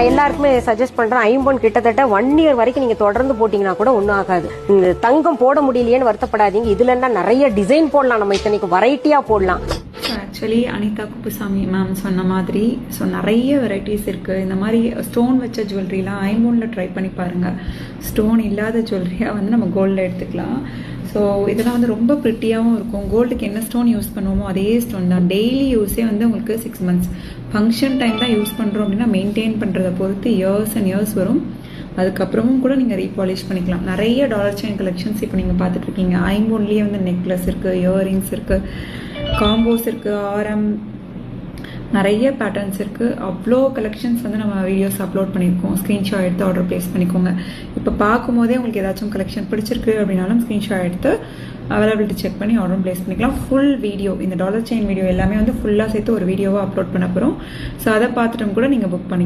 எல்லாருக்குமே சஜஸ்ட் பண்றேன், ஐம்பொன் கிட்டத்தட்ட 1 year வரைக்கும் நீங்க தொடர்ந்து போட்டீங்கன்னா கூட ஒன்றும் ஆகாது. இந்த தங்கம் போட முடியலையேன்னு வருத்தப்படாதீங்க. இதுல என்ன நிறைய டிசைன் போடலாம், நம்ம இத்தனைக்கு வெரைட்டியா போடலாம். ஆக்சுவலி அனிதா குப்புசாமி மேம் சொன்ன மாதிரி நிறைய வெரைட்டிஸ் இருக்குது. இந்த மாதிரி ஸ்டோன் வச்ச ஜுவல்லரிலாம் ஐம்பொனில் ட்ரை பண்ணி பாருங்கள். ஸ்டோன் இல்லாத ஜுவல்லரியாக நம்ம கோல்டில் எடுத்துக்கலாம். ஸோ இதெல்லாம் ரொம்ப ப்ரிட்டியாகவும் இருக்கும். கோல்டுக்கு என்ன ஸ்டோன் யூஸ் பண்ணுவோமோ அதே ஸ்டோன் தான். டெய்லி யூஸே உங்களுக்கு 6 months. ஃபங்க்ஷன் டைம் தான் யூஸ் பண்ணுறோம் அப்படின்னா மெயின்டைன் பண்ணுறதை பொறுத்து இயர்ஸ் அண்ட் இயர்ஸ் வரும். அதுக்கப்புறமும் கூட நீங்கள் ரீபாலிஷ் பண்ணிக்கலாம். நிறைய டாலர் செயின் கலெக்ஷன்ஸ் இப்போ நீங்கள் பார்த்துட்ருக்கீங்க. ஐம்பொன்லேயே நெக்லஸ் இருக்குது, இயரிங்ஸ் இருக்குது, காம்போஸ் இருக்குது, ஆரம், நிறைய பேட்டர்ன்ஸ் இருக்குது. அவ்வளோ கலெக்ஷன்ஸ் நம்ம வீடியோஸ் அப்லோட் பண்ணியிருக்கோம். ஸ்க்ரீன்ஷாட் எடுத்து ஆர்டர் ப்ளேஸ் பண்ணிக்கோங்க. இப்போ பார்க்கும்போதே உங்களுக்கு ஏதாச்சும் கலெக்ஷன் பிடிச்சிருக்கு அப்படின்னாலும் ஸ்க்ரீன்ஷாட் எடுத்து அவைலபிலிட்டி செக் பண்ணி ஆர்டர் ப்ளேஸ் பண்ணிக்கலாம். ஃபுல் வீடியோ, இந்த டாலர் செயின் வீடியோ எல்லாமே ஃபுல்லாக சேர்த்து ஒரு வீடியோவாக அப்லோட் பண்ண போகிறோம். ஸோ அதை பார்த்துட்டும் கூட நீங்கள் புக் பண்ணி